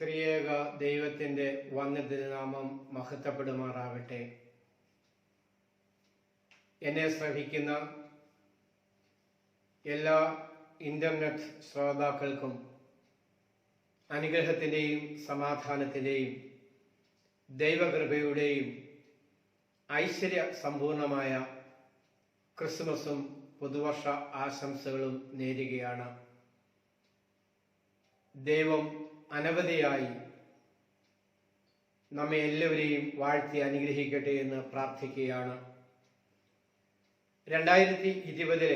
ത്രിയേക ദൈവത്തിൻ്റെ വന്യതിരുനാമം മഹത്വപ്പെടുമാറാകട്ടെ. എന്നെ ശ്രവിക്കുന്ന എല്ലാ ഇൻ്റർനെറ്റ് ശ്രോതാക്കൾക്കും അനുഗ്രഹത്തിൻ്റെയും സമാധാനത്തിൻ്റെയും ദൈവകൃപയുടെയും ഐശ്വര്യ സമ്പൂർണമായ ക്രിസ്മസും പുതുവർഷ ആശംസകളും നേരുകയാണ്. ദൈവം അനവധിയായി നമ്മെ എല്ലാവരെയും വാഴ്ത്തി അനുഗ്രഹിക്കട്ടെ എന്ന് പ്രാർത്ഥിക്കുകയാണ്. 2020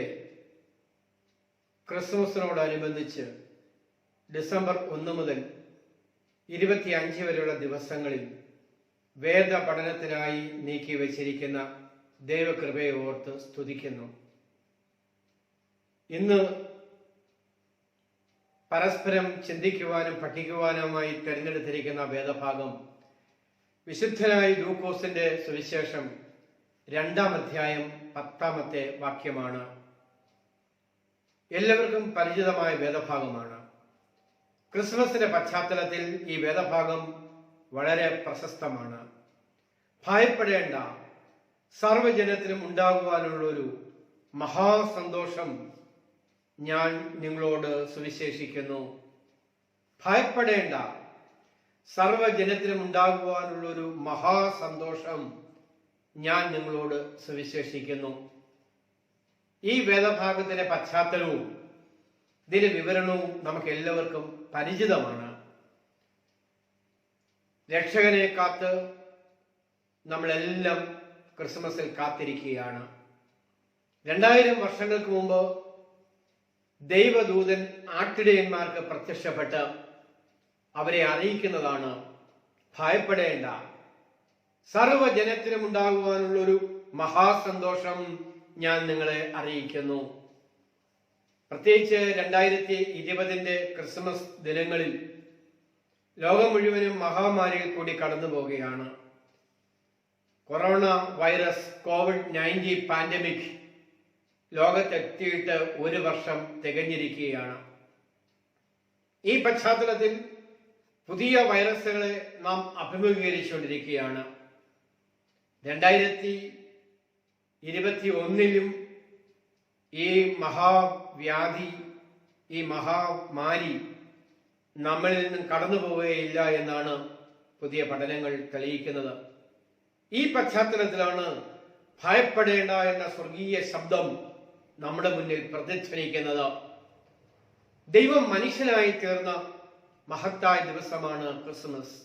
ക്രിസ്മസിനോടനുബന്ധിച്ച് ഡിസംബർ 1 മുതൽ 25 വരെയുള്ള ദിവസങ്ങളിൽ വേദ പഠനത്തിനായി നീക്കി വച്ചിരിക്കുന്ന ദൈവകൃപയെ ഓർത്ത് സ്തുതിക്കുന്നു. ഇന്ന് പരസ്പരം ചിന്തിക്കുവാനും പഠിക്കുവാനുമായി തിരഞ്ഞെടുത്തിരിക്കുന്ന വേദഭാഗം വിശുദ്ധനായ ലൂക്കോസിന്റെ സുവിശേഷം 2-ാം അധ്യായം 10-ാമത്തെ വാക്യമാണ്. എല്ലാവർക്കും പരിചിതമായ വേദഭാഗമാണ്. ക്രിസ്മസിന്റെ പശ്ചാത്തലത്തിൽ ഈ വേദഭാഗം വളരെ പ്രശസ്തമാണ്. ഭയപ്പെടേണ്ട, സർവ്വജനത്തിനും ഉണ്ടാകുവാനുള്ളൊരു മഹാസന്തോഷം ഞാൻ നിങ്ങളോട് സുവിശേഷിക്കുന്നു. ഭയപ്പെടേണ്ട, സർവ്വജനത്തിനും ഉണ്ടാകുവാനുള്ളൊരു മഹാസന്തോഷം ഞാൻ നിങ്ങളോട് സുവിശേഷിക്കുന്നു. ഈ വേദഭാഗത്തിന്റെ പശ്ചാത്തലവും ഇതിന്റെ വിവരണവും നമുക്ക് എല്ലാവർക്കും പരിചിതമാണ്. രക്ഷകനെ കാത്ത് നമ്മളെല്ലാം ക്രിസ്മസിൽ കാത്തിരിക്കുകയാണ്. 2000 വർഷങ്ങൾക്ക് മുമ്പ് ദൈവദൂതൻ ആട്ടിടയന്മാർക്ക് പ്രത്യക്ഷപ്പെട്ട് അവരെ അറിയിക്കുന്നതാണ്, ഭയപ്പെടേണ്ട, സർവ്വജനത്തിനും ഉണ്ടാകുവാനുള്ളൊരു മഹാസന്തോഷം ഞാൻ നിങ്ങളെ അറിയിക്കുന്നു. പ്രത്യേകിച്ച് 2020 ക്രിസ്മസ് ദിനങ്ങളിൽ ലോകം മുഴുവനും മഹാമാരിയിൽ കൂടി കടന്നു പോവുകയാണ്. കൊറോണ വൈറസ് COVID-19 പാൻഡമിക് ലോകത്തെത്തിയിട്ട് 1 വർഷം തികഞ്ഞിരിക്കുകയാണ്. ഈ പശ്ചാത്തലത്തിൽ പുതിയ വൈറസുകളെ നാം അഭിമുഖീകരിച്ചുകൊണ്ടിരിക്കുകയാണ്. 2021 ഈ മഹാവ്യാധി, ഈ മഹാമാരി നമ്മളിൽ നിന്നും കടന്നു പോവുകയില്ല എന്നാണ് പുതിയ പഠനങ്ങൾ തെളിയിക്കുന്നത്. ഈ പശ്ചാത്തലത്തിലാണ് ഭയപ്പെടേണ്ട എന്ന സ്വർഗീയ ശബ്ദം നമ്മുടെ മുന്നിൽ പ്രതിധ്വനിക്കുന്നത്. ദൈവം മനുഷ്യനായി തീർന്ന മഹത്തായ ദിവസമാണ് ക്രിസ്മസ്.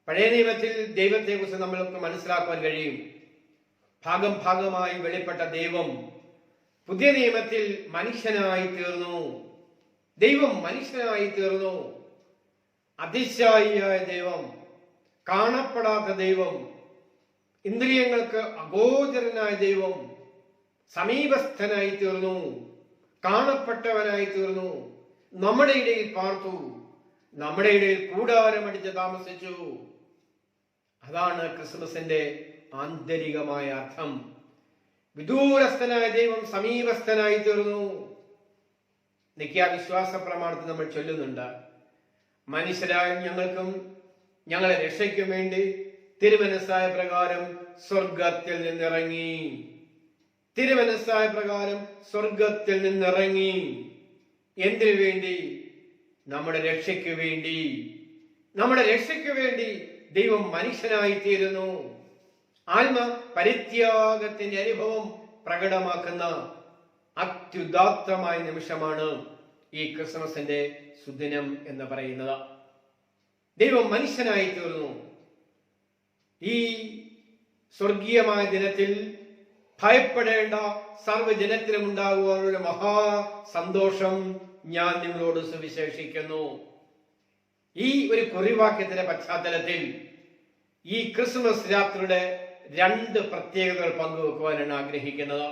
പഴയ നിയമത്തിൽ ദൈവത്തെക്കുറിച്ച് നമ്മൾക്ക് മനസ്സിലാക്കാൻ കഴിയും. ഭാഗമായി വെളിപ്പെട്ട ദൈവം പുതിയ നിയമത്തിൽ മനുഷ്യനായി തീർന്നു. ദൈവം മനുഷ്യനായി തീർന്നു. അതിശയിയായ ദൈവം, കാണപ്പെടാത്ത ദൈവം, ഇന്ദ്രിയങ്ങൾക്ക് അഗോചരനായ ദൈവം സമീപസ്ഥനായി തീർന്നു, കാണപ്പെട്ടവനായി തീർന്നു, നമ്മുടെ ഇടയിൽ പാർത്തു, നമ്മുടെ ഇടയിൽ കൂടാരമടിച്ച് താമസിച്ചു. അതാണ് ക്രിസ്മസിന്റെ ആന്തരികമായ അർത്ഥം. വിദൂരസ്ഥനായ ദൈവം സമീപസ്ഥനായി തീർന്നു. നിത്യ വിശ്വാസ പ്രമാണത്തിൽ നമ്മൾ ചൊല്ലുന്നുണ്ട്, മനുഷ്യരായ ഞങ്ങൾക്കും ഞങ്ങളെ രക്ഷയ്ക്കും വേണ്ടി തിരുമനസ്സായ പ്രകാരം സ്വർഗത്തിൽ നിന്നിറങ്ങി. തിരുമനസ്സായ പ്രകാരം സ്വർഗത്തിൽ നിന്നിറങ്ങി. എന്തിനു വേണ്ടി? നമ്മുടെ രക്ഷയ്ക്ക് വേണ്ടി. നമ്മുടെ രക്ഷയ്ക്ക് വേണ്ടി ദൈവം മനുഷ്യനായി തീരുന്നു. ആത്മ പരിത്യാഗത്തിന്റെ അനുഭവം പ്രകടമാക്കുന്ന അത്യുദാത്തമായ നിമിഷമാണ് ഈ ക്രിസ്മസിന്റെ സുദിനം എന്ന് പറയുന്നത്. ദൈവം മനുഷ്യനായി തീർന്നു. ഈ സ്വർഗീയമായ ദിനത്തിൽ ഭയപ്പെടേണ്ട, സർവ്വജനത്തിനും ഉണ്ടാകുവാനുള്ള മഹാസന്തോഷം ഞാൻ നിങ്ങളോട് സുവിശേഷിക്കുന്നു. ഈ ഒരു കുറിവാക്യത്തിന്റെ പശ്ചാത്തലത്തിൽ ഈ ക്രിസ്മസ് രാത്രിയുടെ 2 പ്രത്യേകതകൾ പങ്കുവെക്കുവാനാണ് ആഗ്രഹിക്കുന്നത്.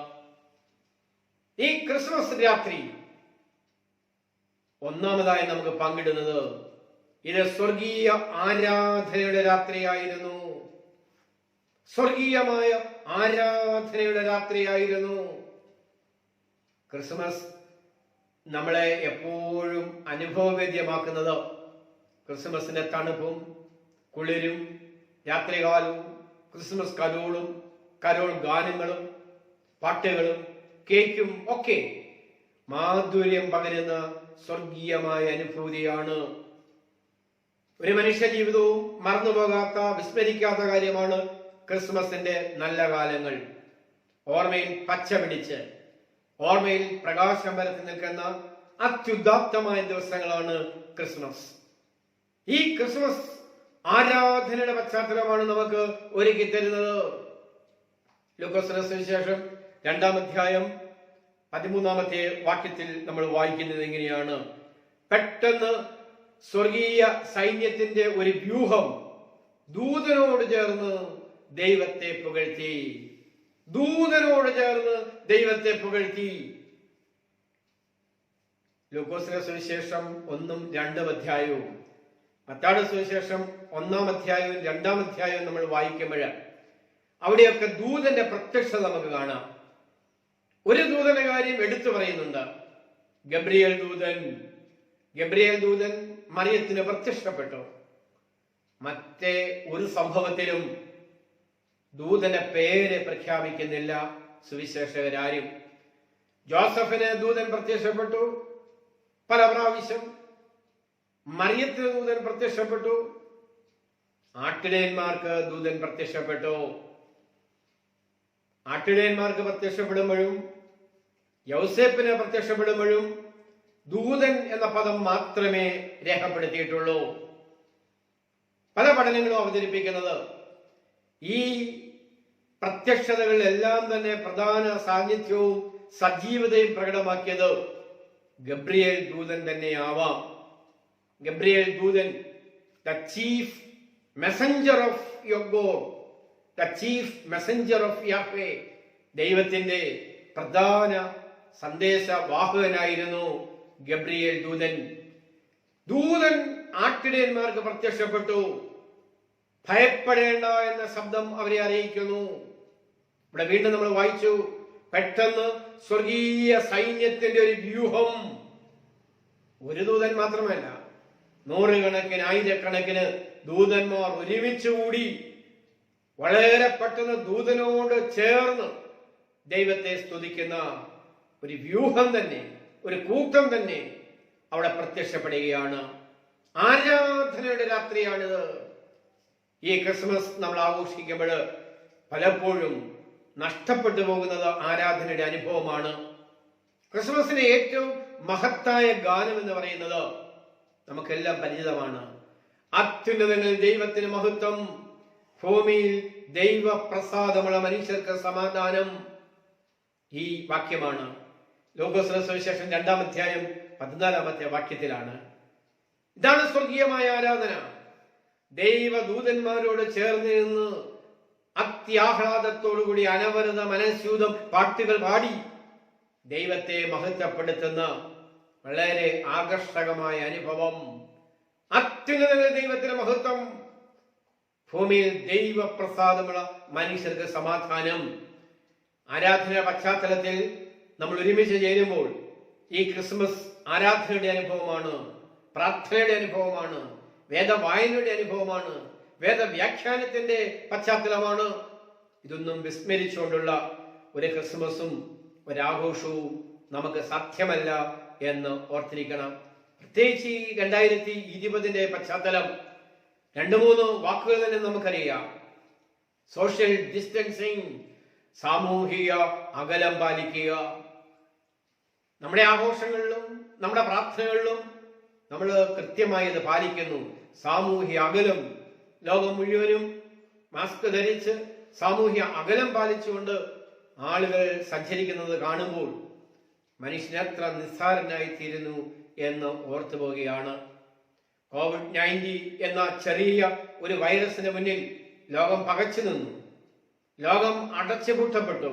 ഈ ക്രിസ്മസ് രാത്രി ഒന്നാമതായി നമുക്ക് പങ്കിടുന്നത്, ഇത് സ്വർഗീയ ആരാധനയുടെ രാത്രിയായിരുന്നു. സ്വർഗീയമായ ആരാധനയുടെ രാത്രിയായിരുന്നു. ക്രിസ്മസ് നമ്മളെ എപ്പോഴും അനുഭവവേദ്യമാക്കുന്നത് ക്രിസ്മസിന്റെ തണുപ്പും കുളിരും രാത്രികാലവും ക്രിസ്മസ് കരോൾ ഗാനങ്ങളും പാട്ടുകളും കേക്കും ഒക്കെ മാധുര്യം പകരുന്ന സ്വർഗീയമായ അനുഭൂതിയാണ്. ഒരു മനുഷ്യ ജീവിതവും മറന്നുപോകാത്ത വിസ്മരിക്കാത്ത കാര്യമാണ് ക്രിസ്മസിന്റെ നല്ല കാലങ്ങൾ. ഓർമ്മയിൽ പച്ച പിടിച്ച് ഓർമ്മയിൽ പ്രകാശം പരത്തി നിൽക്കുന്ന അത്യുദാത്തമായ ദിവസങ്ങളാണ് ക്രിസ്മസ്. ഈ ക്രിസ്മസ് ആരാധനയുടെ പശ്ചാത്തലമാണ് നമുക്ക് ഒരുക്കി തരുന്നത്. ലൂക്കോസിന്റെ സുവിശേഷം 2-ാം അധ്യായം 13-ാമത്തെ വാക്യത്തിൽ നമ്മൾ വായിക്കുന്നത് ഇങ്ങനെയാണ്: പെട്ടെന്ന് സ്വർഗീയ സൈന്യത്തിന്റെ ഒരു വ്യൂഹം ദൂതനോട് ചേർന്ന് ദൈവത്തെ പുകഴ്ത്തി. ദൂതനോട് ചേർന്ന് ദൈവത്തെ പുകഴ്ത്തി. ലൂക്കോസിന്റെ സുവിശേഷം 1-ഉം 2-ഉം അധ്യായവും മത്തായിയുടെ സുവിശേഷം 1-ാം അധ്യായവും 2-ാം അധ്യായവും നമ്മൾ വായിക്കുമ്പോൾ അവിടെയൊക്കെ ദൂതന്റെ പ്രത്യക്ഷത നമുക്ക് കാണാം. ഒരു ദൂതന്റെ കാര്യം എടുത്തു പറയുന്നുണ്ട്. ഗബ്രിയേൽ ദൂതൻ മറിയത്തിന് പ്രത്യക്ഷപ്പെട്ടു. മറ്റേ ഒരു സംഭവത്തിലും ദൂതന്റെ പേര് പ്രഖ്യാപിക്കുന്നില്ല സുവിശേഷകരാരും. ജോസഫിന് ദൂതൻ പ്രത്യക്ഷപ്പെട്ടു പല പ്രാവശ്യം. മറിയത്തിന് ദൂതൻ പ്രത്യക്ഷപ്പെട്ടു. ആട്ടിടയന്മാർക്ക് ദൂതൻ പ്രത്യക്ഷപ്പെട്ടു. ആട്ടിടയന്മാർക്ക് പ്രത്യക്ഷപ്പെടുമ്പോഴും യൗസേപ്പിന് പ്രത്യക്ഷപ്പെടുമ്പോഴും ദൂതൻ എന്ന പദം മാത്രമേ രേഖപ്പെടുത്തിയിട്ടുള്ളൂ. പല പഠനങ്ങളും അവതരിപ്പിക്കുന്നത് ഈ പ്രത്യക്ഷതകളിലെല്ലാം തന്നെ പ്രധാന സാന്നിധ്യവും സജീവതയും പ്രകടമാക്കിയത് ഗബ്രിയേൽ ദൂതൻ തന്നെയാവാം. ഗബ്രിയേൽ ദൂതൻ, the chief messenger of your God, the chief messenger of Yahweh, ദൈവത്തിന്റെ പ്രധാന സന്ദേശവാഹകനായിരുന്നു ഗബ്രിയേൽ ദൂതൻ ആട്ടിടയന്മാർക്ക് പ്രത്യക്ഷപ്പെട്ടു. ഭയപ്പെടേണ്ട എന്ന ശബ്ദം അവരെ അറിയിക്കുന്നു. ഇവിടെ വീണ്ടും നമ്മൾ വായിച്ചു, പെട്ടെന്ന് സ്വർഗീയ സൈന്യത്തിന്റെ ഒരു വ്യൂഹം. ഒരു ദൂതൻ മാത്രമല്ല, നൂറുകണക്കിന് ആയിരക്കണക്കിന് ദൂതന്മാർ ഒരുമിച്ച് കൂടി വളരെ പെട്ടെന്ന് ദൂതനോട് ചേർന്ന് ദൈവത്തെ സ്തുതിക്കുന്ന ഒരു വ്യൂഹം തന്നെ, ഒരു കൂട്ടം തന്നെ അവിടെ പ്രത്യക്ഷപ്പെടുകയാണ്. ആരാധനയുടെ രാത്രിയാണിത്. ഈ ക്രിസ്മസ് നമ്മൾ ആഘോഷിക്കുമ്പോൾ പലപ്പോഴും നഷ്ടപ്പെട്ടു പോകുന്നത് ആരാധനയുടെ അനുഭവമാണ്. ക്രിസ്മസിന്റെ ഏറ്റവും മഹത്തായ ഗാനം എന്ന് പറയുന്നത് നമുക്കെല്ലാം പരിചിതമാണ്. അത്യുന്നതങ്ങളിൽ ദൈവത്തിന് മഹത്വം, ഭൂമിയിൽ ദൈവപ്രസാദമുള്ള മനുഷ്യർക്ക് സമാധാനം. ഈ വാക്യമാണ് ലൂക്കോസിന്റെ സുവിശേഷം 2-ാം അധ്യായം 14-ാമത്തെ വാക്യത്തിലാണ്. ഇതാണ് സ്വർഗീയമായ ആരാധന. ദൈവദൂതന്മാരോട് ചേർന്ന് നിന്ന് അത്യാഹ്ലാദത്തോടുകൂടി അനവരത മനസ്യൂതം പാട്ടുകൾ പാടി ദൈവത്തെ മഹത്വപ്പെടുത്തുന്ന വളരെ ആകർഷകമായ അനുഭവം. അത്യുന്നതങ്ങളിൽ ദൈവത്തിന് മഹത്വം, ഭൂമിയിൽ ദൈവപ്രസാദമുള്ള മനുഷ്യർക്ക് സമാധാനം. ആരാധന പശ്ചാത്തലത്തിൽ നമ്മൾ ഒരുമിച്ച് ചേരുമ്പോൾ ഈ ക്രിസ്മസ് ആരാധനയുടെ അനുഭവമാണ്, പ്രാർത്ഥനയുടെ അനുഭവമാണ്, വേദവായനയുടെ അനുഭവമാണ്, വേദവ്യാഖ്യാനത്തിന്റെ പശ്ചാത്തലമാണ്. ഇതൊന്നും വിസ്മരിച്ചുകൊണ്ടുള്ള ഒരു ക്രിസ്മസും ഒരാഘോഷവും നമുക്ക് സാധ്യമല്ല എന്ന് ഓർത്തിരിക്കണം. പ്രത്യേകിച്ച് ഈ 2020 പശ്ചാത്തലം 2-3 വാക്കുകൾ തന്നെ നമുക്കറിയാം. സോഷ്യൽ ഡിസ്റ്റൻസിങ്, സാമൂഹിക അകലം പാലിക്കുക. നമ്മുടെ ആഘോഷങ്ങളിലും നമ്മുടെ പ്രാർത്ഥനകളിലും നമ്മൾ കൃത്യമായി ഇത് പാലിക്കുന്നു. സാമൂഹ്യ അകലം, ലോകം മുഴുവനും മാസ്ക് ധരിച്ച് സാമൂഹ്യ അകലം പാലിച്ചുകൊണ്ട് ആളുകൾ സഞ്ചരിക്കുന്നത് കാണുമ്പോൾ മനുഷ്യനെത്ര നിസ്സാരനായി തീരുന്നു എന്ന് ഓർത്തു പോവുകയാണ്. COVID-19 എന്ന ചെറിയ ഒരു വൈറസിന് മുന്നിൽ ലോകം പകച്ചു നിന്നു. ലോകം അടച്ചുപൂട്ടപ്പെട്ടു.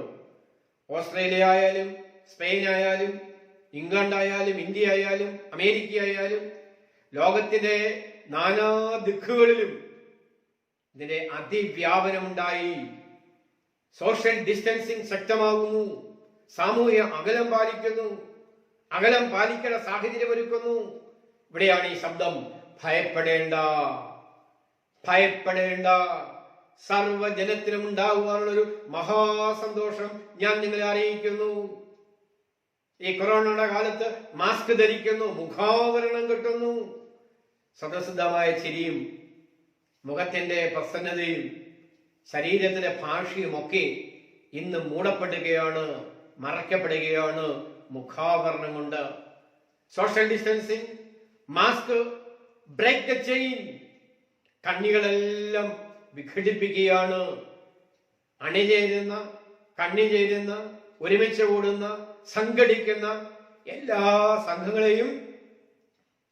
ഓസ്ട്രേലിയ ആയാലും സ്പെയിൻ ആയാലും ഇംഗ്ലണ്ട് ആയാലും ഇന്ത്യ ആയാലും അമേരിക്ക ആയാലും ലോകത്തിന്റെ നാനാ ദിക്കുകളിലും ഇതിന്റെ അതിവ്യാപനമുണ്ടായി. സോഷ്യൽ ഡിസ്റ്റൻസിങ് ശക്തമാകുന്നു. സാമൂഹ്യ അകലം പാലിക്കുന്നു. അകലം പാലിക്കേണ്ട സാഹചര്യം ഒരുക്കുന്നു. ഇവിടെയാണ് ഈ ശബ്ദം ഭയപ്പെടേണ്ട, ഭയപ്പെടേണ്ട. സർവ്വജനത്തിനും ഉണ്ടാകുവാനുള്ളൊരു മഹാസന്തോഷം ഞാൻ നിങ്ങളെ അറിയിക്കുന്നു. ഈ കൊറോണയുടെ കാലത്ത് മാസ്ക് ധരിക്കുന്നു, മുഖാവരണം കിട്ടുന്നു, സ്വതസിദ്ധമായ ചിരിയും മുഖത്തിന്റെ പ്രസന്നതയും ശരീരത്തിന്റെ ഭാഷയുമൊക്കെ ഇന്ന് മൂടപ്പെടുകയാണ്, മറയ്ക്കപ്പെടുകയാണ് മുഖാവരണം കൊണ്ട്. Social distancing, mask, break the chain, കണ്ണികളെല്ലാം വിഘടിപ്പിക്കുകയാണ്. അണിചേരുന്ന, കണ്ണിചേരുന്ന, ഒരുമിച്ച് കൂടുന്ന, സംഘടിക്കുന്ന എല്ലാ സംഘങ്ങളെയും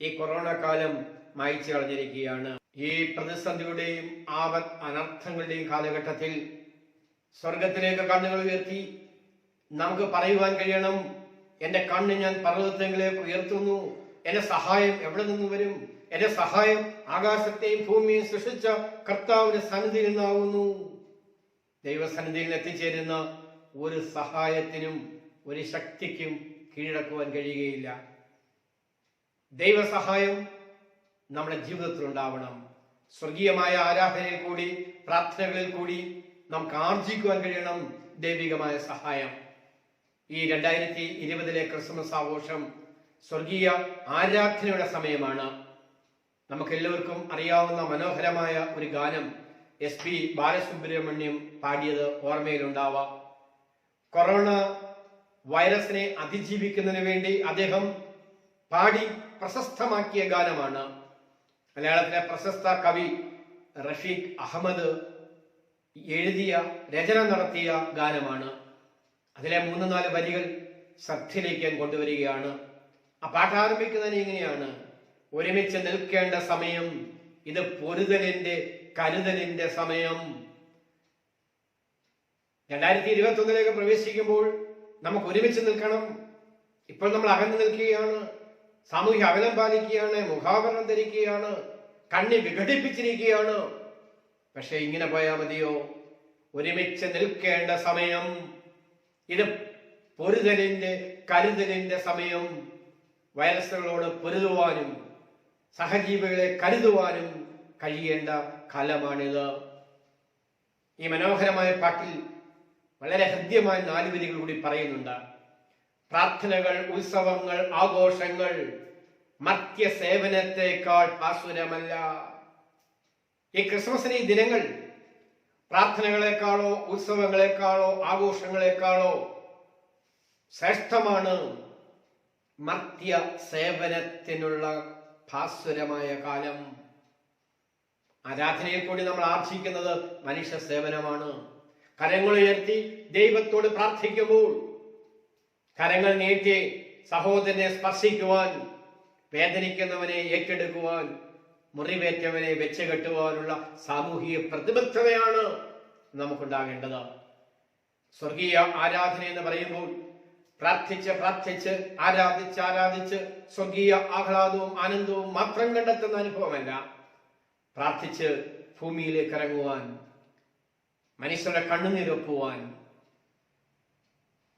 ഈ കൊറോണ കാലം മായ്ച്ചു കളഞ്ഞിരിക്കുകയാണ്. ഈ പ്രതിസന്ധിയുടെയും അനർത്ഥങ്ങളുടെയും കാലഘട്ടത്തിൽ സ്വർഗത്തിലേക്ക് കണ്ണുകൾ ഉയർത്തി നമുക്ക് പറയുവാൻ കഴിയണം, എന്റെ കണ്ണ് ഞാൻ പർവ്വതങ്ങളിലേക്ക് ഉയർത്തുന്നു, എന്റെ സഹായം എവിടെ നിന്ന് വരും? എന്റെ സഹായം ആകാശത്തെയും ഭൂമിയെയും സൃഷ്ടിച്ച കർത്താവിന്റെ സന്നിധിയിൽ നിന്നാകുന്നു. ദൈവസന്നിധിയിൽ എത്തിച്ചേരുന്ന ഒരു സഹായത്തിനും ഒരു ശക്തിക്കും കീഴടക്കുവാൻ കഴിയുകയില്ല. ദൈവസഹായം നമ്മുടെ ജീവിതത്തിൽ ഉണ്ടാവണം. സ്വർഗീയമായ ആരാധനയിൽ കൂടി, പ്രാർത്ഥനകളിൽ കൂടി നമുക്ക് ആർജിക്കുവാൻ കഴിയണം ദൈവികമായ സഹായം. ഈ 2020 ക്രിസ്മസ് ആഘോഷം സ്വർഗീയ ആരാധനയുടെ സമയമാണ്. നമുക്കെല്ലാവർക്കും അറിയാവുന്ന മനോഹരമായ ഒരു ഗാനം SP ബാലസുബ്രഹ്മണ്യം പാടിയത് ഓർമ്മയിലുണ്ടാവാം. കൊറോണ വൈറസിനെ അതിജീവിക്കുന്നതിന് വേണ്ടി അദ്ദേഹം പാടി പ്രശസ്തമാക്കിയ ഗാനമാണ്. മലയാളത്തിലെ പ്രശസ്ത കവി റഫീഖ് അഹമ്മദ് എഴുതിയ, രചന നടത്തിയ ഗാനമാണ്. അതിലെ 3-4 വരികൾ ശ്രദ്ധയിലേക്ക് ഞാൻ കൊണ്ടുവരികയാണ്. ആ പാട്ട് ആരംഭിക്കുന്നതിന് ഇങ്ങനെയാണ്: ഒരുമിച്ച് നിൽക്കേണ്ട സമയം, ഇത് പൊരുതലിന്റെ, കരുതലിന്റെ സമയം. 2021 പ്രവേശിക്കുമ്പോൾ നമുക്ക് ഒരുമിച്ച് നിൽക്കണം. ഇപ്പോൾ നമ്മൾ അകന്നു നിൽക്കുകയാണ്, സാമൂഹ്യ അകലം പാലിക്കുകയാണ്, മുഖാവരണം ധരിക്കുകയാണ്, കണ്ണി വിഘടിപ്പിച്ചിരിക്കുകയാണ്. പക്ഷെ ഇങ്ങനെ പോയാൽ മതിയോ? ഒരുമിച്ച് നിൽക്കേണ്ട സമയം, ഇത് പൊരുതലിന്റെ, കരുതലിന്റെ സമയം. വൈറസുകളോട് പൊരുതുവാനും സഹജീവികളെ കരുതുവാനും കഴിയേണ്ട കാലമാണിത്. ഈ മനോഹരമായ പാട്ടിൽ വളരെ ഹൃദ്യമായ 4 വരികൾ കൂടി പറയുന്നുണ്ട്. പ്രാർത്ഥനകൾ, ഉത്സവങ്ങൾ, ആഘോഷങ്ങൾ മർത്യ സേവനത്തെക്കാൾ ഭാസുരമല്ല. ഈ ക്രിസ്മസിന് ഈ ദിനങ്ങൾ പ്രാർത്ഥനകളെക്കാളോ ഉത്സവങ്ങളെക്കാളോ ആഘോഷങ്ങളെക്കാളോ ശ്രേഷ്ഠമാണ്. മർത്യ സേവനത്തിനുള്ള ഭാസുരമായ കാലം. ആരാധനയിൽ കൂടി നമ്മൾ ആർജിക്കുന്നത് മനുഷ്യ സേവനമാണ്. കരങ്ങൾ ഉയർത്തി ദൈവത്തോട് പ്രാർത്ഥിക്കുമ്പോൾ, കരങ്ങൾ നീട്ടി സഹോദരനെ സ്പർശിക്കുവാൻ, വേദനിക്കുന്നവനെ ഏറ്റെടുക്കുവാൻ, മുറിവേറ്റവനെ വെച്ച് കെട്ടുവാനുള്ള സാമൂഹിക പ്രതിബദ്ധതയാണ് നമുക്കുണ്ടാകേണ്ടത്. സ്വർഗീയ ആരാധന എന്ന് പറയുമ്പോൾ പ്രാർത്ഥിച്ച് ആരാധിച്ച് സ്വർഗീയ ആഹ്ലാദവും ആനന്ദവും മാത്രം കണ്ടെത്തുന്ന അനുഭവമല്ല. പ്രാർത്ഥിച്ച് ഭൂമിയിലേക്ക് ഇറങ്ങുവാൻ, മനുഷ്യരുടെ കണ്ണുനീരൊപ്പുവാൻ,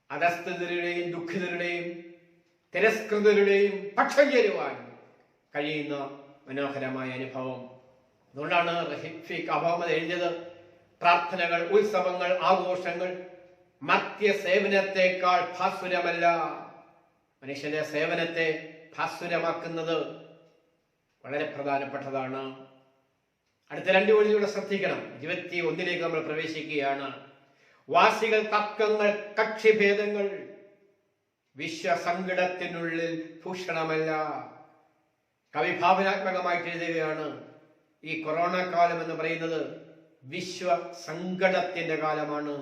അധസ്ഥിതരുടെയും ദുഃഖിതരുടെയും തിരസ്കൃതരുടെയും പക്ഷം ചേരുവാൻ കഴിയുന്ന മനോഹരമായ അനുഭവം. അതുകൊണ്ടാണ് റഫീഖ് അഹമ്മദ് എഴുതിയത്, പ്രാർത്ഥനകൾ, ഉത്സവങ്ങൾ, ആഘോഷങ്ങൾ മർത്യ സേവനത്തെക്കാൾ ഭാസുരമല്ല. മനുഷ്യന്റെ സേവനത്തെ ഭാസുരമാക്കുന്നത് വളരെ പ്രധാനപ്പെട്ടതാണ്. അടുത്ത 2 വഴിയിലൂടെ ശ്രദ്ധിക്കണം. 21 നമ്മൾ പ്രവേശിക്കുകയാണ്. വാസികൾ, തർക്കങ്ങൾ, കക്ഷിഭേദങ്ങൾ വിശ്വസങ്കടത്തിനുള്ളിൽ ഭൂഷണമല്ല. കവി ഭാവനാത്മകമായിട്ട് എഴുതുകയാണ്, ഈ കൊറോണ കാലം എന്ന് പറയുന്നത് വിശ്വസങ്കടത്തിന്റെ കാലമാണ്.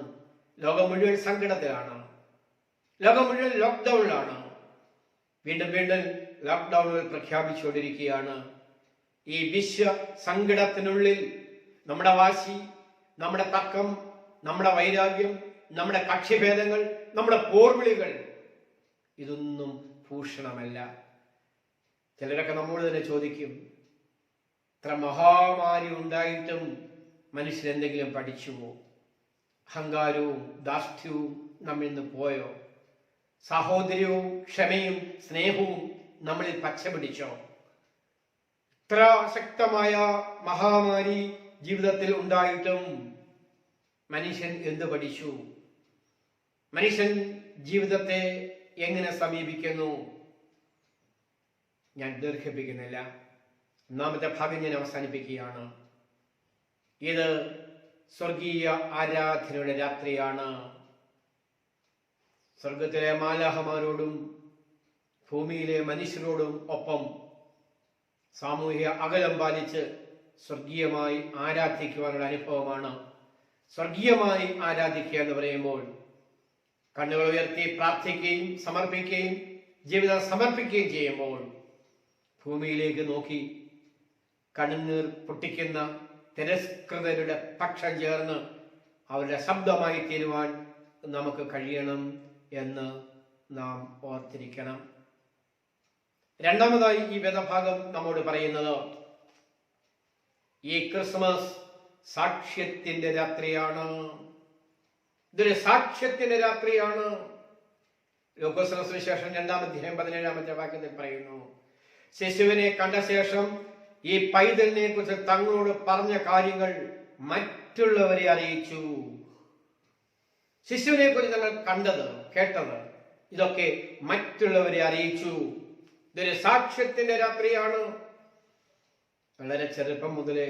ലോകം മുഴുവൻ സങ്കടത്തിലാണ്, ലോകം മുഴുവൻ ലോക്ക്ഡൌണിലാണ്. വീണ്ടും ലോക്ക്ഡൌണുകൾ പ്രഖ്യാപിച്ചുകൊണ്ടിരിക്കുകയാണ്. ഈ വിശ്വ സങ്കടത്തിനുള്ളിൽ നമ്മുടെ വാശി, നമ്മുടെ തർക്കം, നമ്മുടെ വൈരാഗ്യം, നമ്മുടെ കക്ഷിഭേദങ്ങൾ, നമ്മുടെ പോർവിളികൾ, ഇതൊന്നും ഭൂഷണമല്ല. ചിലരൊക്കെ നമ്മോട് തന്നെ ചോദിക്കും, ഇത്ര മഹാമാരി ഉണ്ടായിട്ടും മനുഷ്യൻ എന്തെങ്കിലും പഠിച്ചുവോ? അഹങ്കാരവും ധാർഷ്ട്യവും നമ്മിൽ നിന്ന് പോയോ? സാഹോദര്യവും ക്ഷമയും സ്നേഹവും നമ്മളിൽ പച്ച പിടിച്ചോ? ഇത്ര ശക്തമായ മഹാമാരി ജീവിതത്തിൽ ഉണ്ടായിട്ടും മനുഷ്യൻ എന്ത് പഠിച്ചു? മനുഷ്യൻ ജീവിതത്തെ എങ്ങനെ സമീപിക്കുന്നു? ഞാൻ ദീർഘിപ്പിക്കുന്നില്ല. ഒന്നാമത്തെ ഭാഗം ഞാൻ അവസാനിപ്പിക്കുകയാണ്. ഇത് സ്വർഗീയ ആരാധനയുടെ രാത്രിയാണ്. സ്വർഗത്തിലെ മാലാഹമാരോടും ഭൂമിയിലെ മനുഷ്യരോടും ഒപ്പം സാമൂഹിക അകലം പാലിച്ച് സ്വർഗീയമായി ആരാധിക്കുവാനുള്ള അനുഭവമാണ്. സ്വർഗീയമായി ആരാധിക്കുക എന്ന് പറയുമ്പോൾ കണ്ണുകൾ ഉയർത്തി പ്രാർത്ഥിക്കുകയും സമർപ്പിക്കുകയും ജീവിതം സമർപ്പിക്കുകയും ചെയ്യുമ്പോൾ ഭൂമിയിലേക്ക് നോക്കി കണ്ണുനീർ പൊട്ടിക്കുന്ന തിരസ്കൃതരുടെ പക്ഷം ചേർന്ന് അവരുടെ ശബ്ദമായി തീരുവാൻ നമുക്ക് കഴിയണം എന്ന് നാം ഓർത്തിരിക്കണം. രണ്ടാമതായി ഈ വേദഭാഗം നമ്മോട് പറയുന്നത് ഈ ക്രിസ്മസ് സാക്ഷ്യത്തിന്റെ രാത്രിയാണ്. ഇതൊരു സാക്ഷ്യത്തിന്റെ രാത്രിയാണ്. ലൂക്കോസിന്റെ സുവിശേഷം 2-ാം അധ്യായം 17-ാമത്തെ വാക്യത്തിൽ പറയുന്നു, ശിശുവിനെ കണ്ട ശേഷം ഈ പൈതലിനെ കുറിച്ച് തങ്ങളോട് പറഞ്ഞ കാര്യങ്ങൾ മറ്റുള്ളവരെ അറിയിച്ചു. ശിശുവിനെ കുറിച്ച് തങ്ങൾ കണ്ടത് കേട്ടത് ഇതൊക്കെ മറ്റുള്ളവരെ അറിയിച്ചു. ഇതൊരു സാക്ഷ്യത്തിന്റെ രാത്രിയാണ്. വളരെ ചെറുപ്പം മുതലേ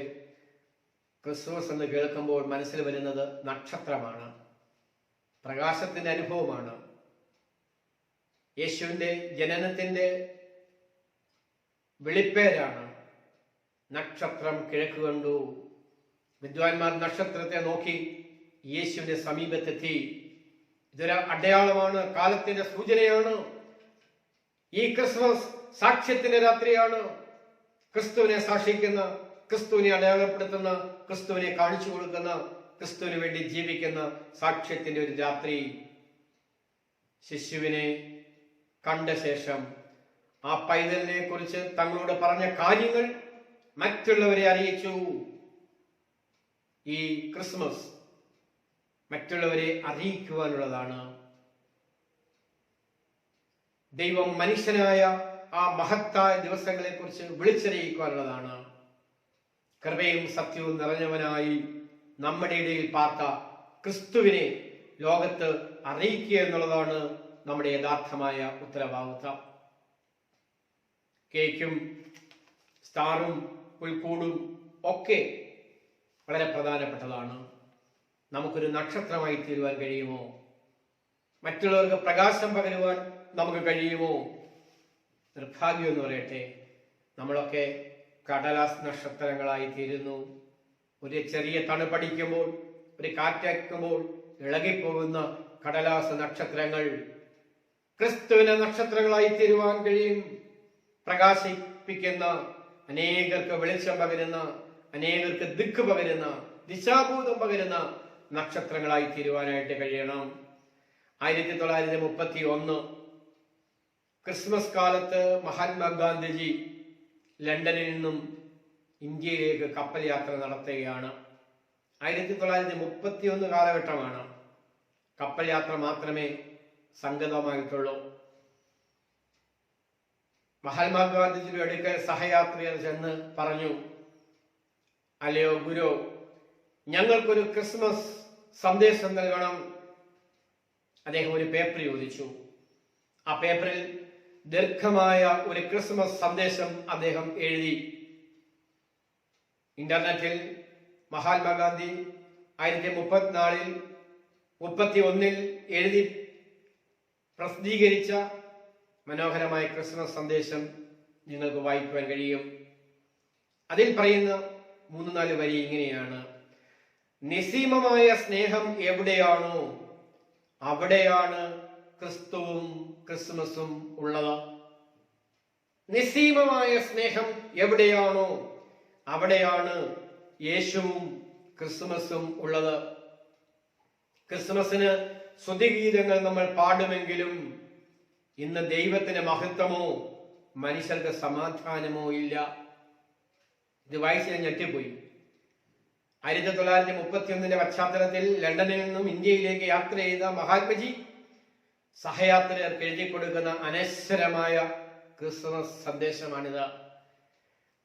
ക്രിസ്മസ് എന്ന് കേൾക്കുമ്പോൾ മനസ്സിൽ വരുന്നത് നക്ഷത്രമാണ്, പ്രകാശത്തിന്റെ അനുഭവമാണ്. യേശുവിന്റെ ജനനത്തിന്റെ വെളിപ്പേരാണ്. നക്ഷത്രം കിഴക്ക് കണ്ടു. വിദ്വാൻമാർ നക്ഷത്രത്തെ നോക്കി യേശുവിന്റെ സമീപത്തെത്തി. ഇതൊരു അടയാളമാണ്, കാലത്തിന്റെ സൂചനയാണ്. ഈ ക്രിസ്മസ് സാക്ഷ്യത്തിന്റെ രാത്രിയാണ്. ക്രിസ്തുവിനെ സാക്ഷിക്കുന്ന, ക്രിസ്തുവിനെ അടയാളപ്പെടുത്തുന്ന, ക്രിസ്തുവിനെ കാണിച്ചു കൊടുക്കുന്ന, ക്രിസ്തുവിന് വേണ്ടി ജീവിക്കുന്ന സാക്ഷ്യത്തിന്റെ ഒരു രാത്രി. ശിശുവിനെ കണ്ട ശേഷം ആ പൈതലിനെ കുറിച്ച് തങ്ങളോട് പറഞ്ഞ കാര്യങ്ങൾ മറ്റുള്ളവരെ അറിയിച്ചു. ഈ ക്രിസ്മസ് മറ്റുള്ളവരെ അറിയിക്കുവാനുള്ളതാണ്. ദൈവം മനുഷ്യനായ ആ മഹത്തായ ദിവസങ്ങളെ കുറിച്ച് വിളിച്ചറിയിക്കുവാനുള്ളതാണ്. കൃപയും സത്യവും നിറഞ്ഞവനായി നമ്മുടെ ഇടയിൽ പാർത്ത ക്രിസ്തുവിനെ ലോകത്ത് അറിയിക്കുക എന്നുള്ളതാണ് നമ്മുടെ യഥാർത്ഥമായ ഉത്തരവാദിത്വം. കേക്കും സ്റ്റാറും പുൽക്കൂടും ഒക്കെ വളരെ പ്രധാനപ്പെട്ടതാണ്. നമുക്കൊരു നക്ഷത്രമായി തീരുവാൻ കഴിയുമോ? മറ്റുള്ളവർക്ക് പ്രകാശം പകരുവാൻ നമുക്ക് കഴിയുമോ? നിർഭാഗ്യം എന്ന് പറയട്ടെ, നമ്മളൊക്കെ കടലാസ് നക്ഷത്രങ്ങളായി തീരുന്നു. ഒരു ചെറിയ തണുപ്പടിക്കുമ്പോൾ, ഒരു കാറ്റേക്കുമ്പോൾ ഇളകിപ്പോകുന്ന കടലാസ് നക്ഷത്രങ്ങൾ. ക്രിസ്തുവിന്റെ നക്ഷത്രങ്ങളായി തീരുവാൻ കഴിയും. പ്രകാശിപ്പിക്കുന്ന, അനേകർക്ക് വെളിച്ചം പകരുന്ന, അനേകർക്ക് ദിക്ക് പകരുന്ന, ദിശാബോധം പകരുന്ന നക്ഷത്രങ്ങളായി തീരുവാനായിട്ട് കഴിയണം. 1931 ക്രിസ്മസ് കാലത്ത് മഹാത്മാഗാന്ധിജി ലണ്ടനിൽ നിന്നും ഇന്ത്യയിലേക്ക് കപ്പൽ യാത്ര നടത്തുകയാണ്. 1931 കാലഘട്ടമാണ്. കപ്പൽ യാത്ര മാത്രമേ സംഗതമായിട്ടുള്ളൂ. മഹാത്മാഗാന്ധിജിയുടെ അടുക്കൽ സഹയാത്രികർ ചെന്ന് പറഞ്ഞു, അല്ലയോ ഗുരു, ഞങ്ങൾക്കൊരു ക്രിസ്മസ് സന്ദേശം നൽകണം. അദ്ദേഹം ഒരു പേപ്പർ ചോദിച്ചു. ആ പേപ്പറിൽ ദീർഘമായ ഒരു ക്രിസ്മസ് സന്ദേശം അദ്ദേഹം എഴുതി. ഇന്റർനെറ്റിൽ മഹാത്മാഗാന്ധി 1931 എഴുതി പ്രസിദ്ധീകരിച്ച മനോഹരമായ ക്രിസ്മസ് സന്ദേശം നിങ്ങൾക്ക് വായിക്കുവാൻ കഴിയും. അതിൽ പറയുന്ന 3-4 വരി ഇങ്ങനെയാണ്: നിസ്സീമമായ സ്നേഹം എവിടെയാണോ അവിടെയാണ് ക്രിസ്തുവും ക്രിസ്മസും ഉള്ളത്. നിസ്സീമമായ സ്നേഹം എവിടെയാണോ അവിടെയാണ് യേശുവും ക്രിസ്മസും ഉള്ളത്. ക്രിസ്മസിന് സ്തുതിഗീതങ്ങൾ നമ്മൾ പാടുമെങ്കിലും ഇന്ന് ദൈവത്തിന് മഹത്വമോ മനുഷ്യർക്ക് സമാധാനമോ ഇല്ല. ഇത് വായിച്ച് ഞാൻ ഞെട്ടിപ്പോയി. 1931 പശ്ചാത്തലത്തിൽ ലണ്ടനിൽ നിന്നും ഇന്ത്യയിലേക്ക് യാത്ര ചെയ്ത മഹാത്മജി സഹയാത്രികർക്ക് എഴുതി കൊടുക്കുന്ന അനശ്വരമായ ക്രിസ്മസ് സന്ദേശമാണിത്.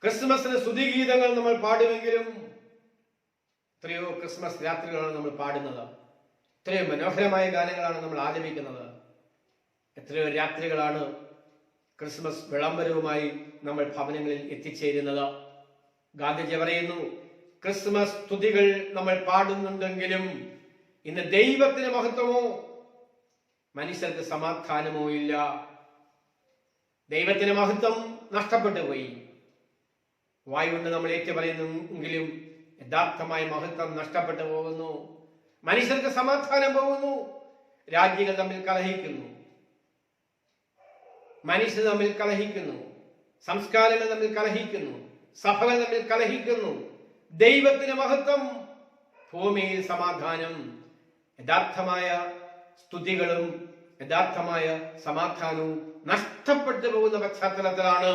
ക്രിസ്മസിന് സ്തുതിഗീതങ്ങൾ നമ്മൾ പാടുമെങ്കിലും എത്രയോ ക്രിസ്മസ് രാത്രികളാണ് നമ്മൾ പാടുന്നത്. എത്രയോ മനോഹരമായ ഗാനങ്ങളാണ് നമ്മൾ ആലപിക്കുന്നത്. എത്രയോ രാത്രികളാണ് ക്രിസ്മസ് വിളംബരവുമായി നമ്മൾ ഭവനങ്ങളിൽ എത്തിച്ചേരുന്നത്. ഗാന്ധിജി പറയുന്നു, ക്രിസ്മസ് സ്തുതികൾ നമ്മൾ പാടുന്നുണ്ടെങ്കിലും ഇന്ന് ദൈവത്തിന് മഹത്വമോ മനുഷ്യർക്ക് സമാധാനമോ ഇല്ല. ദൈവത്തിന് മഹത്വം നഷ്ടപ്പെട്ടു പോയി. വായുകൊണ്ട് നമ്മൾ ഏറ്റു പറയുന്നെങ്കിലും യഥാർത്ഥമായ മഹത്വം നഷ്ടപ്പെട്ടു പോകുന്നു. മനുഷ്യർക്ക് സമാധാനം പോകുന്നു. രാജ്യങ്ങൾ തമ്മിൽ കലഹിക്കുന്നു, മനുഷ്യർ തമ്മിൽ കലഹിക്കുന്നു, സംസ്കാരങ്ങൾ തമ്മിൽ കലഹിക്കുന്നു, സഭകൾ തമ്മിൽ കലഹിക്കുന്നു. ദൈവത്തിന് മഹത്വം, ഭൂമിയിൽ സമാധാനം. യഥാർത്ഥമായ സ്തുതികളും യഥാർത്ഥമായ സമാധാനവും നഷ്ടപ്പെട്ടു പോകുന്ന പശ്ചാത്തലത്തിലാണ്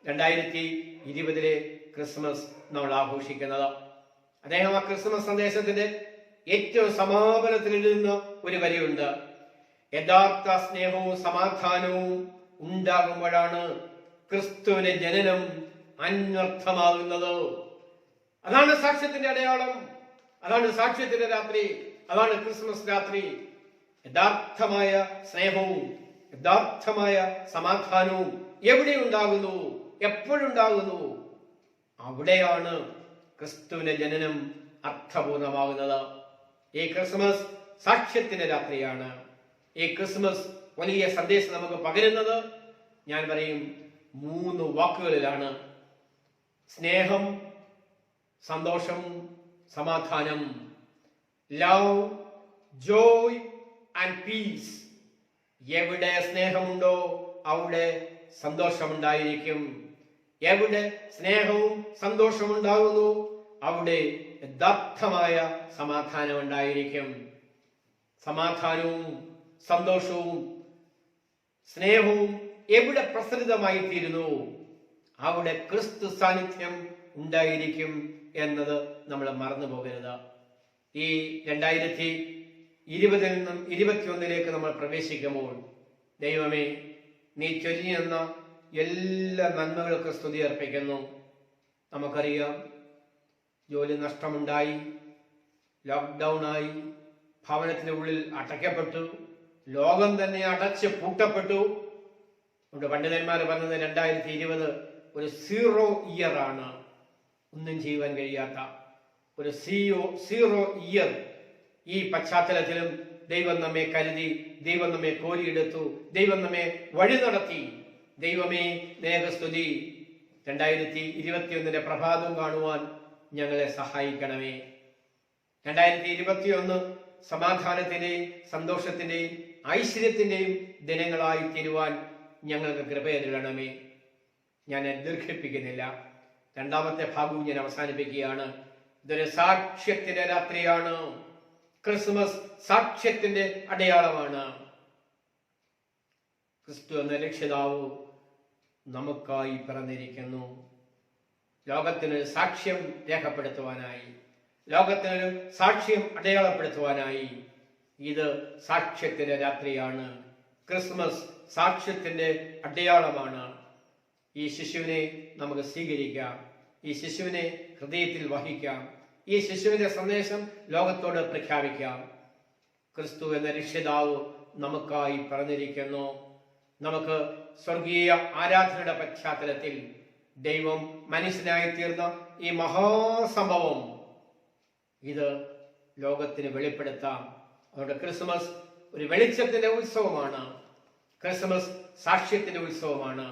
2020 ക്രിസ്മസ് നമ്മൾ ആഘോഷിക്കുന്നത്. അദ്ദേഹം ആ ക്രിസ്മസ് സന്ദേശത്തിന്റെ ഏറ്റവും സമാപനത്തിൽ എഴുതുന്ന ഒരു വരിയുണ്ട്: യഥാർത്ഥ സ്നേഹവും സമാധാനവും ഉണ്ടാകുമ്പോഴാണ് ക്രിസ്തുവിന്റെ ജനനം അന്വർത്ഥമാകുന്നത്. അതാണ് സാക്ഷ്യത്തിന്റെ അടയാളം, അതാണ് സാക്ഷ്യത്തിന്റെ രാത്രി, അതാണ് ക്രിസ്മസ് രാത്രി. യഥാർത്ഥമായ സ്നേഹവും യഥാർത്ഥമായ സമാധാനവും എവിടെ ഉണ്ടാകുന്നു, എപ്പോഴുണ്ടാകുന്നു, അവിടെയാണ് ക്രിസ്തുവിന്റെ ജനനം അർത്ഥപൂർണമാകുന്നത്. ഈ ക്രിസ്മസ് സാക്ഷ്യത്തിന്റെ രാത്രിയാണ്. ഈ ക്രിസ്മസ് വലിയ സന്ദേശം നമുക്ക് പകരുന്നത് ഞാൻ പറയും 3 വാക്കുകളിലാണ്: സ്നേഹം, സന്തോഷം, സമാധാനം. Love, Joy and piece. എവിടെ സ്നേഹമുണ്ടോ അവിടെ സന്തോഷമുണ്ടായിരിക്കും. എവിടെ സ്നേഹവും സന്തോഷവും ഉണ്ടാകുന്നു അവിടെ യഥാർത്ഥമായ സമാധാനം ഉണ്ടായിരിക്കും. സമാധാനവും സന്തോഷവും സ്നേഹവും എവിടെ പ്രസരിതമായി തീരുന്നു അവിടെ ക്രിസ്തു സാന്നിധ്യം ഉണ്ടായിരിക്കും എന്നത് നമ്മൾ മറന്നു പോകരുത്. ഈ 2020 നിന്നും 2021 നമ്മൾ പ്രവേശിക്കുമ്പോൾ ദൈവമേ, നീ ചൊരിഞ്ഞു തന്ന എല്ലാ നന്മകൾക്ക് സ്തുതി അർപ്പിക്കുന്നു. നമുക്കറിയാം, ജോലി നഷ്ടമുണ്ടായി, ലോക്ക്ഡൗൺ ആയി, ഭവനത്തിന്റെ ഉള്ളിൽ അടയ്ക്കപ്പെട്ടു, ലോകം തന്നെ അടച്ച് പൂട്ടപ്പെട്ടു. നമ്മുടെ പണ്ഡിതന്മാർ പറഞ്ഞത് 2020 ഒരു 0 ഇയർ ആണ്. ഒന്നും ചെയ്യുവാൻ കഴിയാത്ത ഒരു 0 ഇയർ. ഈ പശ്ചാത്തലത്തിലും ദൈവം നമ്മെ കരുതി, ദൈവം നമ്മെ കോരിയെടുത്തു, ദൈവം നമ്മെ വഴി നടത്തി. ദൈവമേ, സ്തുതി. 2021 പ്രഭാതം കാണുവാൻ ഞങ്ങളെ സഹായിക്കണമേ. 2021 സമാധാനത്തിന്റെയും സന്തോഷത്തിന്റെയും ഐശ്വര്യത്തിന്റെയും ദിനങ്ങളായി തീരുവാൻ ഞങ്ങൾക്ക് കൃപയരുളണമേ. ഞാൻ ദീർഘിപ്പിക്കുന്നില്ല. 2ാമത്തെ ഭാഗവും ഞാൻ അവസാനിപ്പിക്കുകയാണ്. ഇതൊരു സാക്ഷ്യത്തിന്റെ രാത്രിയാണ്. ക്രിസ്മസ് സാക്ഷ്യത്തിന്റെ അടയാളമാണ്. ക്രിസ്തു എന്ന രക്ഷിതാവ് നമുക്കായി പിറന്നിരിക്കുന്നു. ലോകത്തിനൊരു സാക്ഷ്യം രേഖപ്പെടുത്തുവാനായി, ലോകത്തിനൊരു സാക്ഷ്യം അടയാളപ്പെടുത്തുവാനായി. ഇത് സാക്ഷ്യത്തിന്റെ രാത്രിയാണ്. ക്രിസ്മസ് സാക്ഷ്യത്തിന്റെ അടയാളമാണ്. ഈ ശിശുവിനെ നമുക്ക് സ്വീകരിക്കാം, ഈ ശിശുവിനെ ഹൃദയത്തിൽ വഹിക്കാം, ഈ ശിശുവിന്റെ സന്ദേശം ലോകത്തോട് പ്രഖ്യാപിക്കാം. ക്രിസ്തു എന്ന രക്ഷിതാവ് നമുക്കായി പിറന്നിരിക്കുന്നു. നമുക്ക് സ്വർഗീയ ആരാധനയുടെ പശ്ചാത്തലത്തിൽ ദൈവം മനുഷ്യനായി തീർന്ന ഈ മഹാസംഭവം ഇത് ലോകത്തിന് വെളിപ്പെടുത്താം. അതുകൊണ്ട് ക്രിസ്മസ് ഒരു വെളിച്ചത്തിന്റെ ഉത്സവമാണ്. ക്രിസ്മസ് സാക്ഷ്യത്തിന്റെ ഉത്സവമാണ്.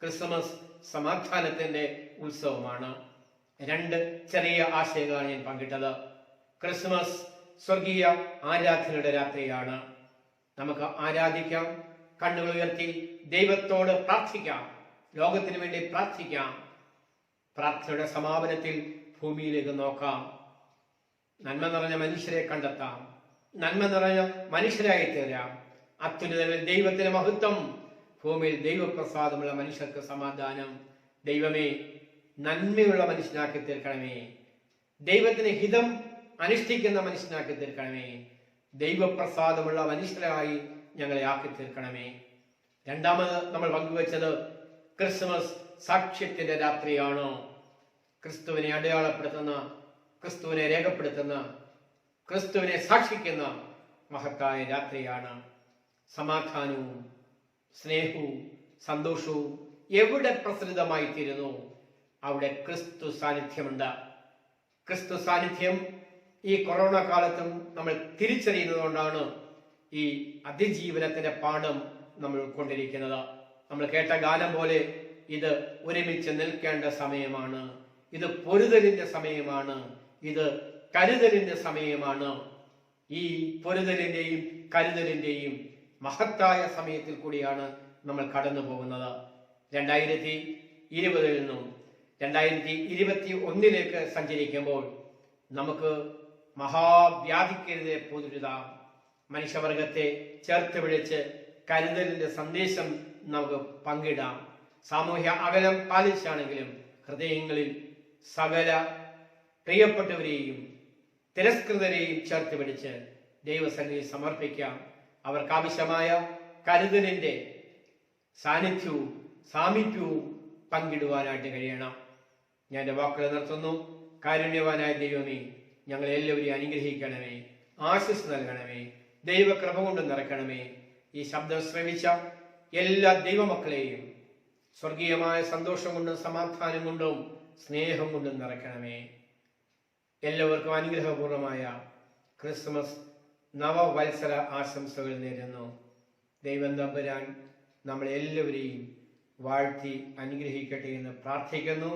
ക്രിസ്മസ് സമാധാനത്തിന്റെ ഉത്സവമാണ്. 2 ചെറിയ ആശയങ്ങളാണ് ഞാൻ പങ്കിട്ടത്. ക്രിസ്മസ് സ്വർഗീയ ആരാധനയുടെ രാത്രിയാണ്. നമുക്ക് ആരാധിക്കാം, കണ്ണുകൾ ഉയർത്തി ദൈവത്തോട് പ്രാർത്ഥിക്കാം, ലോകത്തിന് വേണ്ടി പ്രാർത്ഥിക്കാം. പ്രാർത്ഥനയുടെ സമാപനത്തിൽ ഭൂമിയിലേക്ക് നോക്കാം. നന്മ നിറഞ്ഞ മനുഷ്യരെ കണ്ടെത്താം, നന്മ നിറഞ്ഞ മനുഷ്യരായി തീരാം. അത്യുന്നതങ്ങളിൽ ദൈവത്തിന്റെ മഹത്വം, ഭൂമിയിൽ ദൈവപ്രസാദമുള്ള മനുഷ്യർക്ക് സമാധാനം. ദൈവമേ, നന്മയുള്ള മനുഷ്യനാക്കി തീർക്കണമേ. ദൈവത്തിന് ഹിതം അനുഷ്ഠിക്കുന്ന മനുഷ്യനാക്കി തീർക്കണമേ. ദൈവപ്രസാദമുള്ള മനുഷ്യരായി ഞങ്ങളെ ആക്കി തീർക്കണമേ. 2ാമത് നമ്മൾ പങ്കുവച്ചത് ക്രിസ്മസ് സാക്ഷ്യത്തിന്റെ രാത്രിയാണ്. ക്രിസ്തുവിനെ അടയാളപ്പെടുത്തുന്ന, ക്രിസ്തുവിനെ രേഖപ്പെടുത്തുന്ന, ക്രിസ്തുവിനെ സാക്ഷിക്കുന്ന മഹത്തായ രാത്രിയാണ്. സമാധാനവും സ്നേഹവും സന്തോഷവും എവിടെ പ്രസരിതമായിത്തീരുന്നു അവിടെ ക്രിസ്തു സാന്നിധ്യമുണ്ട്. ക്രിസ്തു സാന്നിധ്യം ഈ കൊറോണ കാലത്തും നമ്മൾ തിരിച്ചറിയുന്നതുകൊണ്ടാണ് ഈ അതിജീവനത്തിന്റെ പാഠം നമ്മൾ ഉൾക്കൊണ്ടിരിക്കുന്നത്. നമ്മൾ കേട്ട ഗാനം പോലെ ഇത് ഒരുമിച്ച് നിൽക്കേണ്ട സമയമാണ്, ഇത് പൊരുതലിന്റെ സമയമാണ്, ഇത് കരുതലിന്റെ സമയമാണ്. ഈ പൊരുതലിന്റെയും കരുതലിന്റെയും മഹത്തായ സമയത്തിൽ കൂടിയാണ് നമ്മൾ കടന്നു പോകുന്നത്. 2020 നിന്നും 2021 സഞ്ചരിക്കുമ്പോൾ നമുക്ക് മഹാവ്യാധിക്കെതിരെ പൊരുതാം. മനുഷ്യവർഗത്തെ ചേർത്ത് പിടിച്ച് കരുതലിന്റെ സന്ദേശം നമുക്ക് പങ്കിടാം. സാമൂഹ്യ അകലം പാലിച്ചാണെങ്കിലും ഹൃദയങ്ങളിൽ സകല പ്രിയപ്പെട്ടവരെയും തിരസ്കൃതരെയും ചേർത്ത് പിടിച്ച് ദൈവസന്നിധിയിൽ സമർപ്പിക്കാം. അവർക്കാവശ്യമായ കരുതലിന്റെ സാന്നിധ്യവും സാമീപ്യവും പങ്കിടുവാനായിട്ട് കഴിയണം. ഞാൻ എൻ്റെ വാക്കുകൾ നിർത്തുന്നു. കാരുണ്യവാനായ ദൈവമേ, ഞങ്ങളെ എല്ലാവരെയും അനുഗ്രഹിക്കണമേ, ആശിസ് നൽകണമേ, ദൈവകൃപ കൊണ്ട് നിറയ്ക്കണമേ. ഈ ശബ്ദം ശ്രവിച്ച എല്ലാ ദൈവമക്കളെയും സ്വർഗീയമായ സന്തോഷം കൊണ്ടും സമാധാനം കൊണ്ടും സ്നേഹം കൊണ്ടും നിറയ്ക്കണമേ. എല്ലാവർക്കും അനുഗ്രഹപൂർണമായ ക്രിസ്മസ് നവവത്സര ആശംസകൾ നേരുന്നു. ദൈവം തമ്പുരാൻ നമ്മളെല്ലാവരെയും വാഴ്ത്തി അനുഗ്രഹിക്കട്ടെ എന്ന് പ്രാർത്ഥിക്കുന്നു.